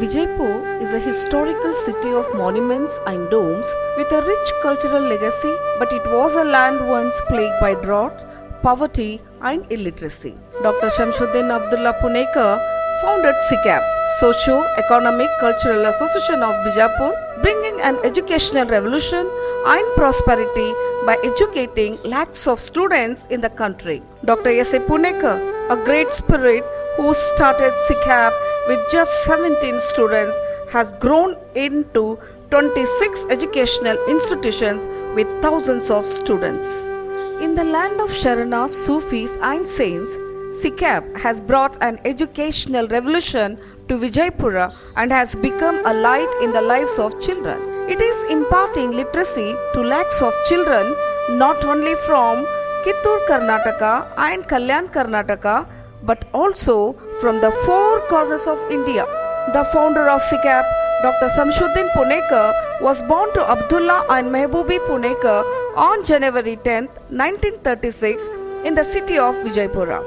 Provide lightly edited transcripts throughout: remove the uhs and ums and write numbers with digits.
Vijaypur is a historical city of monuments and domes with a rich cultural legacy, but it was a land once plagued by drought, poverty, and illiteracy. Dr. Shamsuddin Abdullah Punekar founded SICAP, Socio-Economic Cultural Association of Bijapur, bringing an educational revolution and prosperity by educating lakhs of students in the country. Dr. S.A. Punekar, a great spirit who started SICAP with just 17 students, has grown into 26 educational institutions with thousands of students. In the land of Sharanas, Sufis and saints, SICAP has brought an educational revolution to Vijaypura and has become a light in the lives of children. It is imparting literacy to lakhs of children not only from Kittur, Karnataka and Kalyan, Karnataka, but also from the four corners of India. The founder of SICAP, Dr. Shamsuddin Punekar, was born to Abdullah and Mehboobi Punekar on January 10, 1936 in the city of Vijaypura.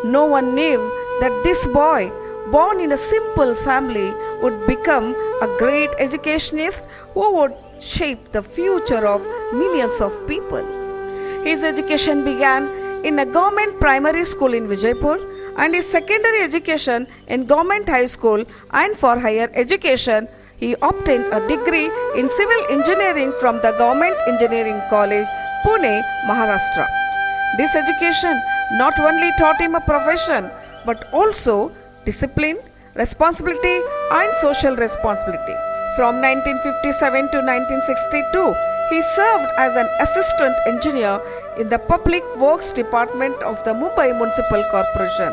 No one knew that this boy, born in a simple family, would become a great educationist who would shape the future of millions of people. His education began in a government primary school in Vijaypur and his secondary education in government high school, and for higher education he obtained a degree in civil engineering from the Government Engineering College, Pune, Maharashtra. This education not only taught him a profession but also discipline, responsibility and social responsibility. From 1957 to 1962, He served as an assistant engineer in the Public Works Department of the Mumbai Municipal Corporation.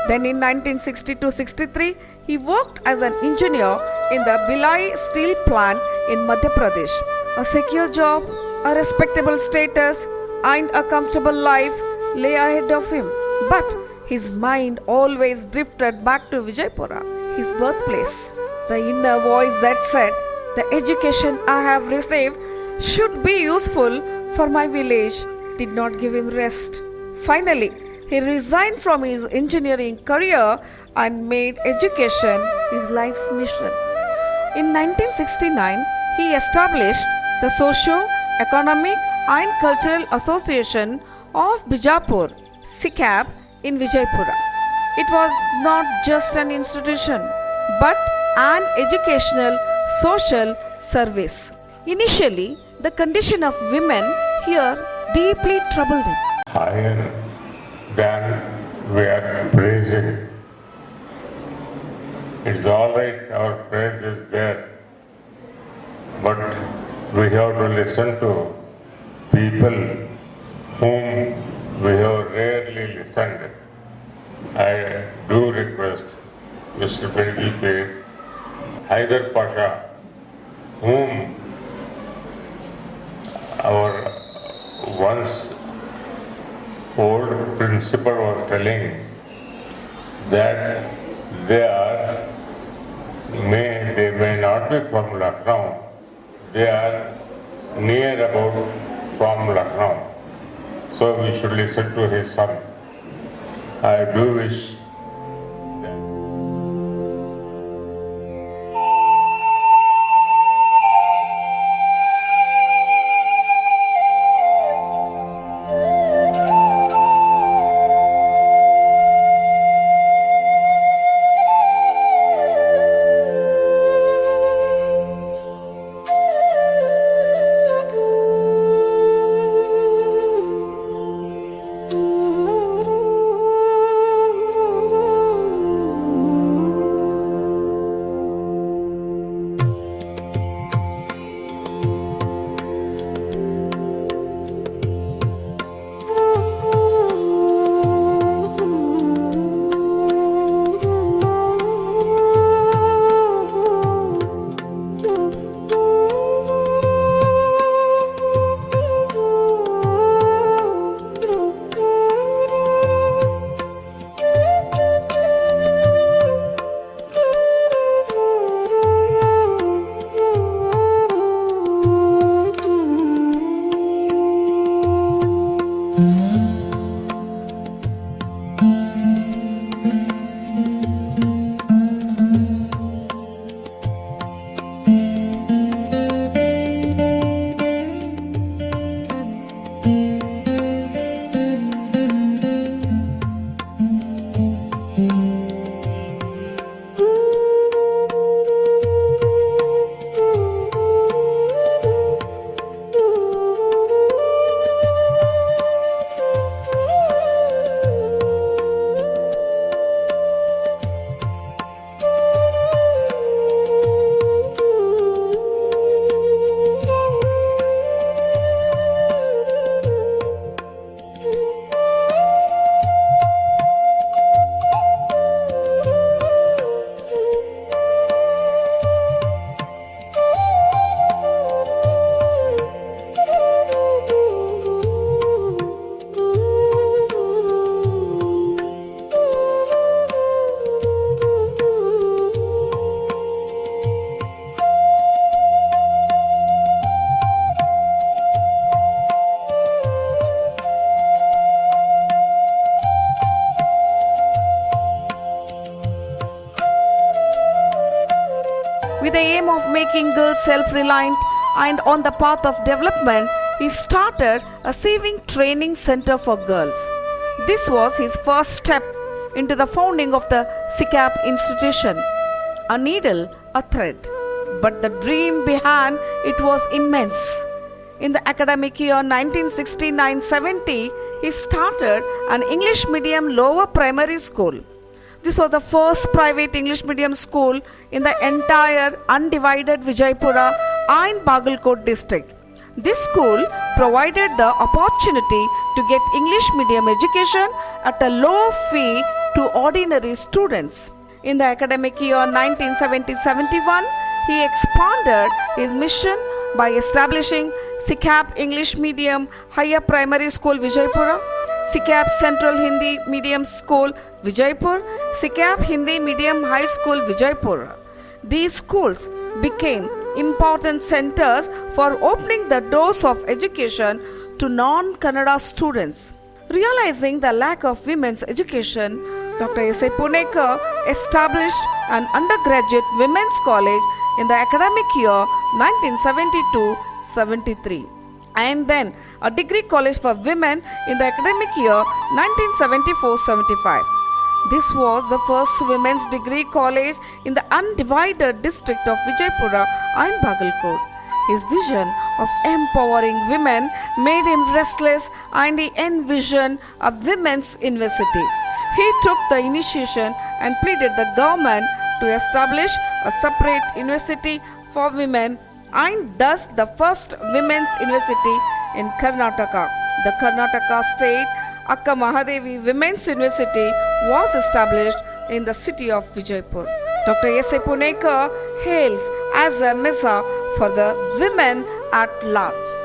Then in 1962-63, he worked as an engineer in the Bhilai steel plant in Madhya Pradesh. A secure job, a respectable status, and a comfortable life lay ahead of him. But his mind always drifted back to Vijaypura, his birthplace. The inner voice that said, "The education I have received should be useful for my village," did not give him rest. Finally, he resigned from his engineering career and made education his life's mission. In 1969, he established the Socio-Economic and Cultural Association of Bijapur, SICAB, in Vijaypura. It was not just an institution, but an educational social service. Initially, the condition of women here deeply troubled him. Higher than we are praising. It's all right, our praise is there, but we have to listen to people whom we have rarely listened. I do request Mr. Bendipe Haider Pasha, whom our once old principal was telling that they may not be from Lucknow, they are near about from Lucknow. So we should listen to his son. I do wish that. With the aim of making girls self-reliant and on the path of development, he started a saving training center for girls. This was his first step into the founding of the SICAB institution. A needle, a thread. But the dream behind it was immense. In the academic year 1969-70, he started an English medium lower primary school. This was the first private English medium school in the entire undivided Vijaypura and Bagalkot district. This school provided the opportunity to get English medium education at a low fee to ordinary students. In the academic year 1970-71, he expanded his mission by establishing SICAP English Medium Higher Primary School Vijaypura, SICAP Central Hindi Medium School Vijaypur, SICAP Hindi Medium High School Vijaypur. These schools became important centers for opening the doors of education to non-Kannada students. Realizing the lack of women's education, Dr. S.A. Punekar established an undergraduate women's college in the academic year 1972-73 and then a degree college for women in the academic year 1974-75. This was the first women's degree college in the undivided district of Vijaypura and Bagalkot. His vision of empowering women made him restless and he envisioned a women's university. He took the initiation and pleaded the government to establish a separate university for women and thus the first women's university in Karnataka. The Karnataka State Akka Mahadevi Women's University was established in the city of Vijaypur. Dr. S.A. Punekar hails as a missa for the women at large.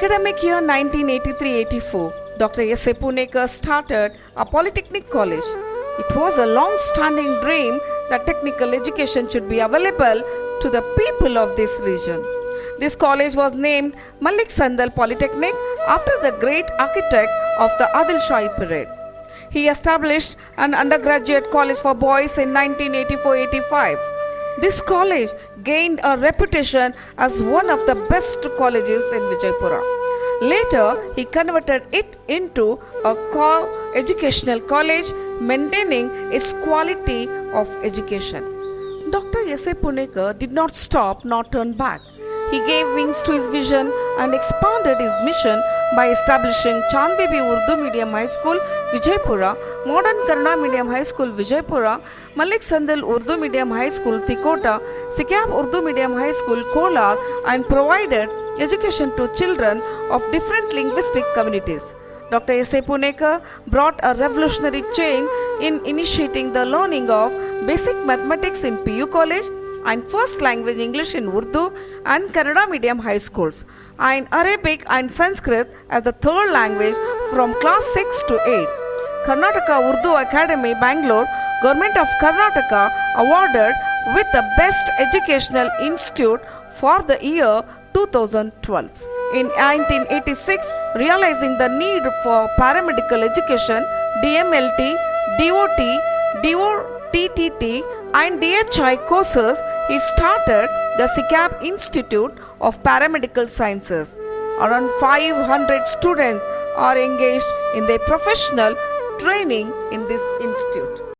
academic year 1983-84, Dr. S.A. Punekar started a polytechnic college. It was a long-standing dream that technical education should be available to the people of this region. This college was named Malik Sandal Polytechnic after the great architect of the Adil Shahi period. He established an undergraduate college for boys in 1984-85. This college gained a reputation as one of the best colleges in Vijaypura. Later, he converted it into a co-educational college, maintaining its quality of education. Dr. S.A. Punekar did not stop nor turn back. He gave wings to his vision and expanded his mission by establishing Chand Baby Urdu Medium High School, Vijaypura, Modern Kannada Medium High School, Vijaypura, Malik Sandal Urdu Medium High School, Tikota, Sikab Urdu Medium High School, Kolar, and provided education to children of different linguistic communities. Dr. S.A. Punekar brought a revolutionary change in initiating the learning of basic mathematics in PU College and first language English in Urdu and Kannada medium high schools, and Arabic and Sanskrit as the third language from class 6 to 8. Karnataka Urdu Academy, Bangalore, Government of Karnataka awarded with the Best Educational Institute for the year 2012. In 1986, realizing the need for paramedical education, DMLT, DOT, DOTTT, and DHI courses, he started the SICAP Institute of Paramedical Sciences. Around 500 students are engaged in their professional training in this institute.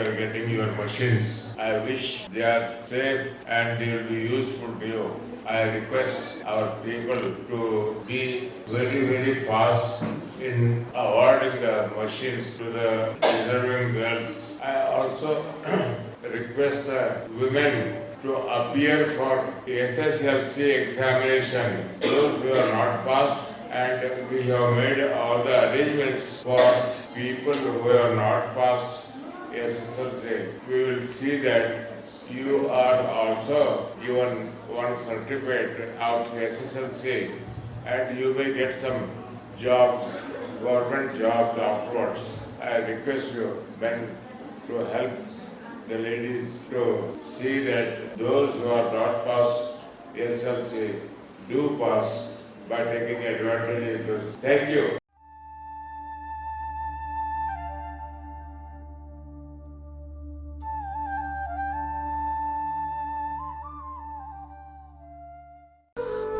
are getting your machines. I wish they are safe and they will be useful to you. I request our people to be very, very fast in awarding the machines to the deserving girls. I also request the women to appear for SSLC examination. Those who are not passed, and we have made all the arrangements for people who are not passed SSLC. We will see that you are also given one certificate of SSLC and you may get some jobs, government jobs afterwards. I request you men to help the ladies to see that those who are not passed SLC do pass by taking advantage of this. Thank you.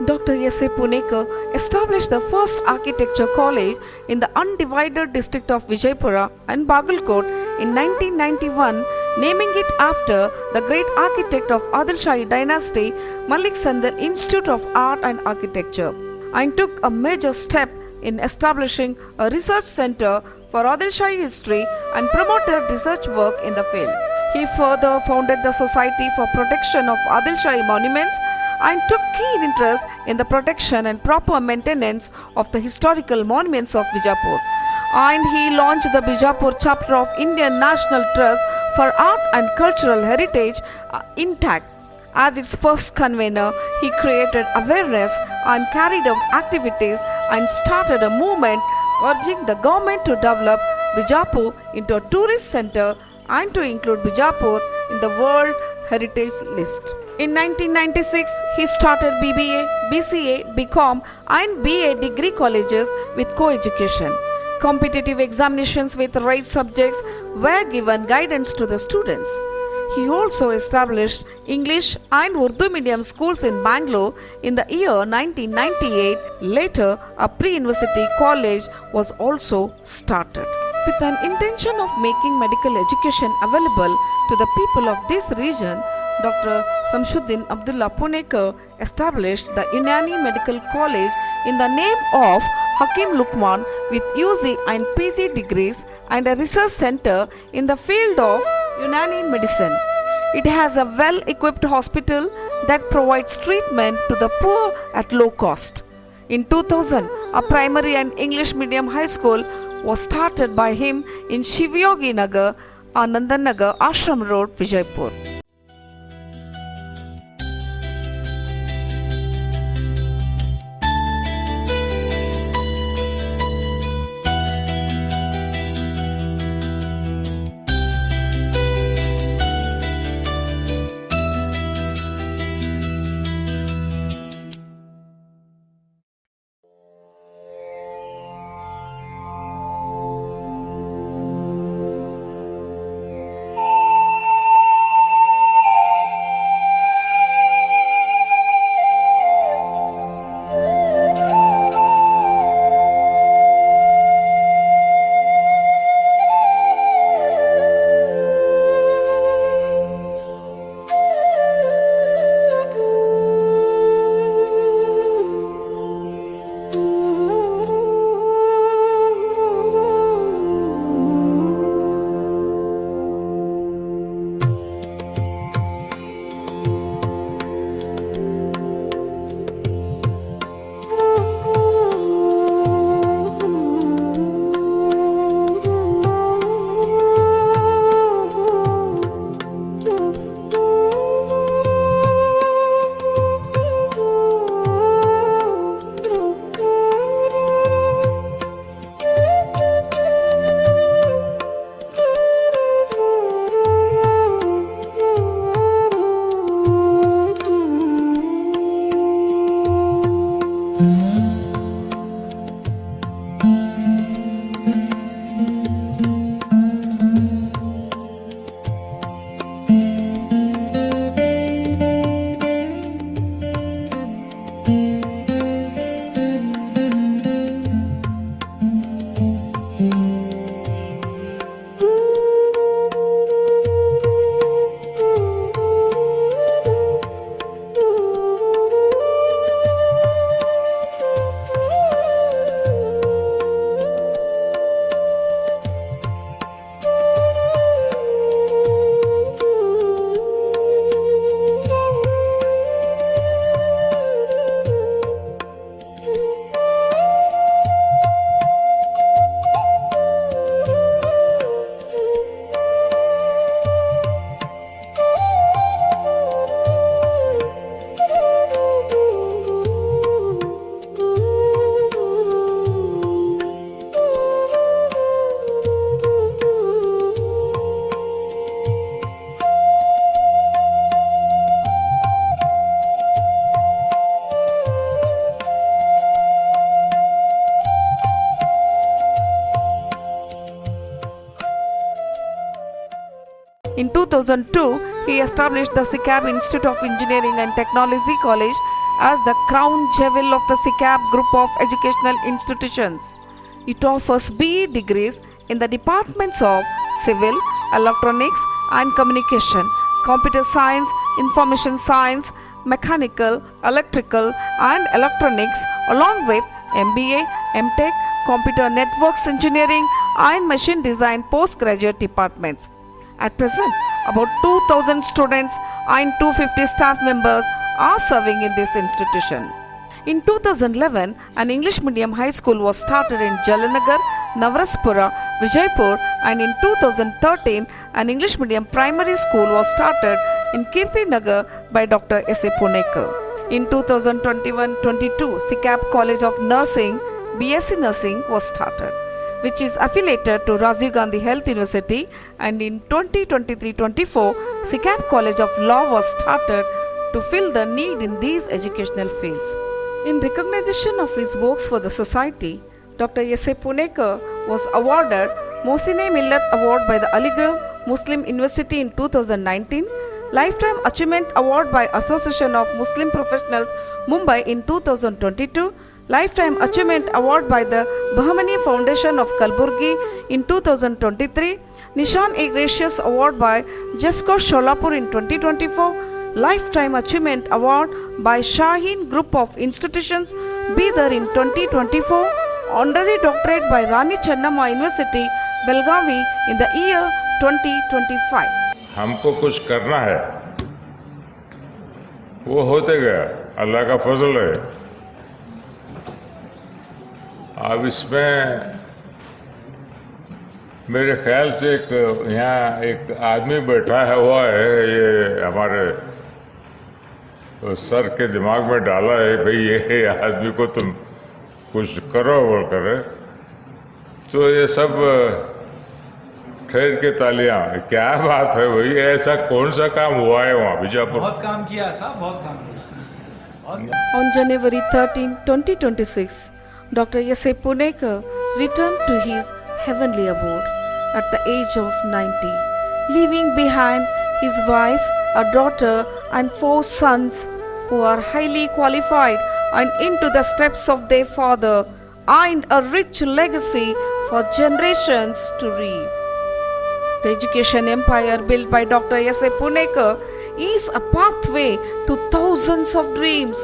Dr. S.A. Punekar established the first architecture college in the undivided district of Vijaypura and Bagalkot in 1991, naming it after the great architect of Adil Shahi dynasty, Malik Sandal Institute of Art and Architecture, and took a major step in establishing a research center for Adil Shahi history and promoted research work in the field. He further founded the Society for Protection of Adil Shahi Monuments and took keen interest in the protection and proper maintenance of the historical monuments of Bijapur. And he launched the Bijapur chapter of Indian National Trust for Art and Cultural Heritage intact. As its first convener, he created awareness and carried out activities and started a movement urging the government to develop Bijapur into a tourist center and to include Bijapur in the World Heritage List. In 1996, he started BBA, BCA, BCom and BA degree colleges with co-education. Competitive examinations with the right subjects were given guidance to the students. He also established English and Urdu medium schools in Bangalore in the year 1998. Later, a pre-university college was also started. With an intention of making medical education available to the people of this region, Dr. Samshuddin Abdullah Punekar established the Unani Medical College in the name of Hakim Lukman with UG and PG degrees and a research center in the field of Unani medicine. It has a well-equipped hospital that provides treatment to the poor at low cost. In 2000, a primary and English medium high school was started by him in Shivyogi Nagar, Anandanagar, Ashram Road, Vijaypur. In 2002, he established the SICAB Institute of Engineering and Technology College as the crown jewel of the SICAB group of educational institutions. It offers BE degrees in the departments of Civil, Electronics and Communication, Computer Science, Information Science, Mechanical, Electrical and Electronics, along with MBA, MTech, Computer Networks Engineering and Machine Design postgraduate departments. At present, about 2,000 students and 250 staff members are serving in this institution. In 2011, an English medium high school was started in Jalanagar, Navaraspura, Vijaypur, and in 2013, an English medium primary school was started in Kirti Nagar by Dr. S.A. Punekar. In 2021-22, SICAB College of Nursing, BSc Nursing was started, which is affiliated to Rajiv Gandhi Health University, and in 2023-24, SICAB College of Law was started to fill the need in these educational fields. In recognition of his works for the society, Dr. S.A. Punekar was awarded Mohsine Millat Award by the Aligarh Muslim University in 2019, Lifetime Achievement Award by Association of Muslim Professionals Mumbai in 2022, Lifetime Achievement Award by the Bahmani Foundation of Kalburgi in 2023, Nishan-e-Gracious Award by Jesco Sholapur in 2024, Lifetime Achievement Award by Shaheen Group of Institutions, Bidar in 2024, Honorary Doctorate by Rani Chennamma University, Belgavi in the year 2025. हमको कुछ करना है, वो होते गया, अल्लाह का फजल है। अब इसमें मेरे ख्याल से यहाँ एक आदमी बैठा है हुआ है, ये हमारे सर के दिमाग में डाला है भाई ये आदमी को तुम कुछ करो बोल कर, तो ये सब ठहर के तालियां, क्या बात है भाई, ऐसा कौन सा काम हुआ है वहाँ बीजापुर? बहुत काम किया साहब, बहुत काम किया। On January 13, 2026, Dr. S.A. Punekar returned to his heavenly abode at the age of 90, leaving behind his wife, a daughter and 4 sons who are highly qualified and into the steps of their father, and a rich legacy for generations to reap. The education empire built by Dr. S.A. Punekar is a pathway to thousands of dreams.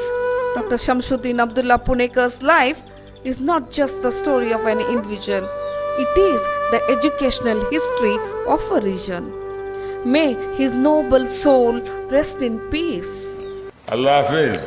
Dr. Shamsuddin Abdullah Punekar's life is not just the story of an individual, it is the educational history of a region. May his noble soul rest in peace. Allah Hafiz.